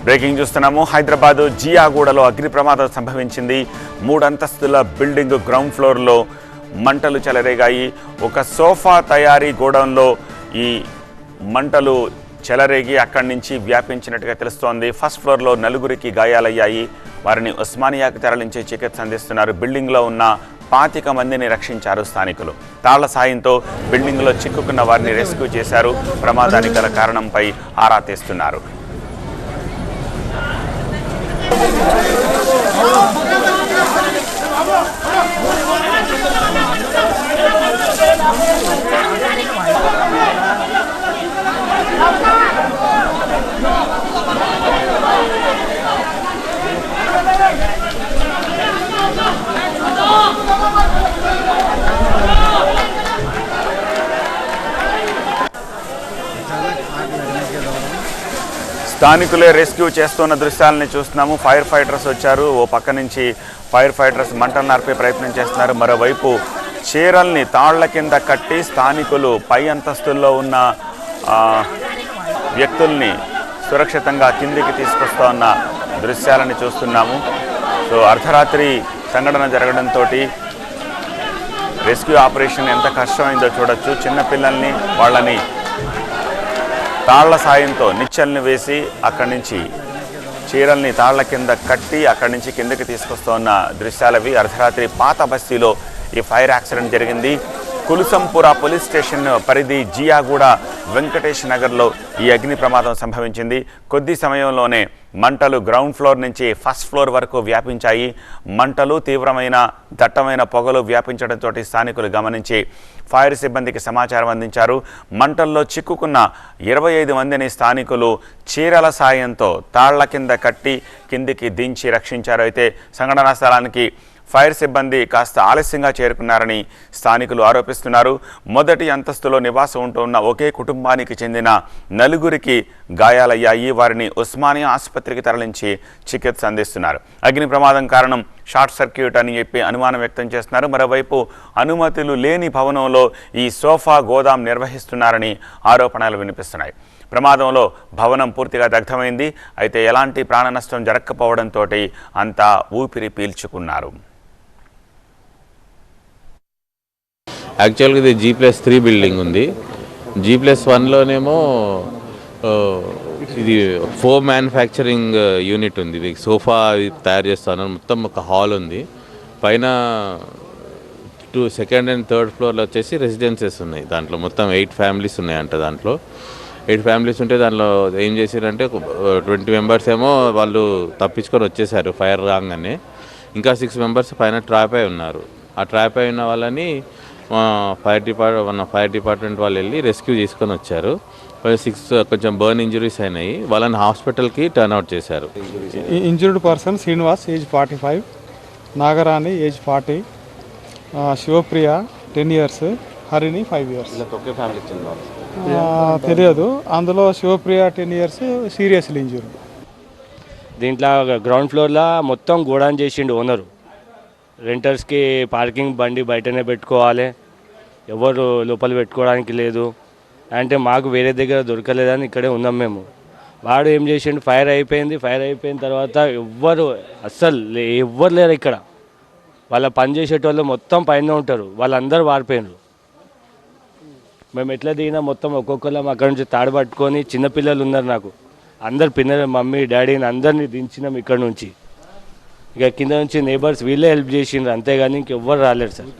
Breaking చూస్తున్నాము. హైదరాబాద్ జియాగూడలో అగ్ని ప్రమాదం సంభవించింది. 3 అంతస్తుల బిల్డింగ్ గ్రౌండ్ ఫ్లోర్లో మంటలు చెలరేగాయి. ఒక సోఫా తయారీ గోడౌన్లో ఈ మంటలు చెలరేగి అక్కడి నుంచి వ్యాపించినట్టుగా తెలుస్తోంది. ఫస్ట్ ఫ్లోర్లో 4గురికి గాయాలయ్యాయి. వారిని ఉస్మానియాకు తరలించి చికిత్స అందిస్తున్నారు. బిల్డింగ్లో ఉన్న 25 మందిని రక్షించారు స్థానికులు. తాళ్ల సాయంతో బిల్డింగ్లో చిక్కుకున్న వారిని రెస్క్యూ చేశారు. ప్రమాదానికి గల కారణంపై ఆరా తీస్తున్నారు. స్థానికులే రెస్క్యూ చేస్తున్న దృశ్యాలని చూస్తున్నాము. ఫైర్ ఫైటర్స్ వచ్చారు. ఓ పక్క నుంచి ఫైర్ ఫైటర్స్ మంటలు నరిపే ప్రయత్నం చేస్తున్నారు. మరోవైపు చీరల్ని తాళ్ల కింద కట్టి స్థానికులు పై అంతస్తుల్లో ఉన్న వ్యక్తుల్ని సురక్షితంగా కిందికి తీసుకొస్తా ఉన్న దృశ్యాలని చూస్తున్నాము. సో అర్ధరాత్రి సంఘటన జరగడంతో రెస్క్యూ ఆపరేషన్ ఎంత కష్టమైందో చూడొచ్చు. చిన్నపిల్లల్ని వాళ్ళని తాళ్ల సాయంతో నిచ్చెల్ని వేసి అక్కడి నుంచి చీరల్ని తాళ్ల కింద కట్టి అక్కడి నుంచి కిందకి తీసుకొస్తున్న దృశ్యాలవి. అర్ధరాత్రి పాత బస్తీలో ఈ ఫైర్ యాక్సిడెంట్ జరిగింది. కులుసంపుర పోలీస్ స్టేషన్ పరిధి జియాగూడ వెంకటేష్ నగర్లో ఈ అగ్ని ప్రమాదం సంభవించింది. కొద్ది సమయంలోనే మంటలు గ్రౌండ్ ఫ్లోర్ నుంచి ఫస్ట్ ఫ్లోర్ వరకు వ్యాపించాయి. మంటలు తీవ్రమైన దట్టమైన పొగలు వ్యాపించడంతో స్థానికులు గమనించి ఫైర్ సిబ్బందికి సమాచారం అందించారు. మంటల్లో చిక్కుకున్న 25 మందిని స్థానికులు చీరల సాయంతో తాళ్ల కింద కట్టి కిందికి దించి రక్షించారు. అయితే సంఘటనా స్థలానికి ఫైర్ సిబ్బంది కాస్త ఆలస్యంగా చేరుకున్నారని స్థానికులు ఆరోపిస్తున్నారు. మొదటి అంతస్తులో నివాసం ఉంటున్న ఒకే కుటుంబానికి చెందిన 4గురికి గాయాలయ్యాయి. వారిని ఉస్మానియా ఆసుపత్రికి తరలించి చికిత్స అందిస్తున్నారు. అగ్ని ప్రమాదం కారణం షార్ట్ సర్క్యూట్ అని చెప్పి అనుమానం వ్యక్తం చేస్తున్నారు. మరోవైపు అనుమతులు లేని భవనంలో ఈ సోఫా గోదాం నిర్వహిస్తున్నారని ఆరోపణలు వినిపిస్తున్నాయి. ప్రమాదంలో భవనం పూర్తిగా దగ్ధమైంది. అయితే ఎలాంటి ప్రాణ నష్టం జరగకపోవడంతో అంతా ఊపిరి పీల్చుకున్నారు. యాక్చువల్గా ఇది G+3 బిల్డింగ్ ఉంది. G+1లోనేమో ఇది ఫోమ్ మ్యానుఫ్యాక్చరింగ్ యూనిట్ ఉంది. ఇది సోఫా తయారు చేస్తాను. మొత్తం ఒక హాల్ ఉంది. పైన 2nd and 3rd ఫ్లోర్లో వచ్చేసి రెసిడెన్సెస్ ఉన్నాయి. దాంట్లో మొత్తం 8 ఫ్యామిలీస్ ఉన్నాయంట. దాంట్లో 8 ఫ్యామిలీస్ ఉంటే దాంట్లో ఏం చేశారంటే 20 మెంబర్స్ ఏమో వాళ్ళు తప్పించుకొని వచ్చేసారు ఫైర్ రాగానే. ఇంకా 6 మెంబర్స్ పైన ట్రాప్ అయి ఉన్నారు. ఆ ట్రాప్ అయి ఉన్న వాళ్ళని ఫైర్ డిపార్ట్మెంట్ వాళ్ళు వెళ్ళి రెస్క్యూ చేసుకొని వచ్చారు. 6 కొంచెం బర్న్ ఇంజరీస్ అయినాయి. వాళ్ళని హాస్పిటల్కి టర్న్ అవుట్ చేశారు. Injured person Srinivas age 45, Nagarani age 40, Shivapriya 10 years, Harini 5 years. తెలియదు. అందులో శివప్రియ 10 years సీరియస్లీ ఇంజర్డ్. దీంట్లో గ్రౌండ్ ఫ్లోర్లో మొత్తం గోడాన్ చేసిండు ఓనరు. రెంటర్స్కి పార్కింగ్ బండి బయటనే పెట్టుకోవాలి, ఎవరు లోపల పెట్టుకోవడానికి లేదు అంటే మాకు వేరే దగ్గర దొరకలేదని ఇక్కడే ఉన్నాం మేము. వాడు ఏం చేసిండు, ఫైర్ అయిపోయిన తర్వాత ఎవ్వరు లేరు ఇక్కడ. వాళ్ళ పని చేసేటోళ్ళు మొత్తం పైన ఉంటారు. వాళ్ళందరూ వారిపోయినారు. మేము ఎట్లా దిగినా మొత్తం ఒక్కొక్కళ్ళం అక్కడ నుంచి తాడు పట్టుకొని, చిన్నపిల్లలు ఉన్నారు నాకు, అందరు పిల్లలు మమ్మీ డాడీని అందరినీ దించినాం ఇక్కడ నుంచి. ఇక కింద నుంచి నేబర్స్ వీళ్ళే హెల్ప్ చేసిండ్రు, అంతేగాని ఇంకెవ్వరు రాలేరు సార్.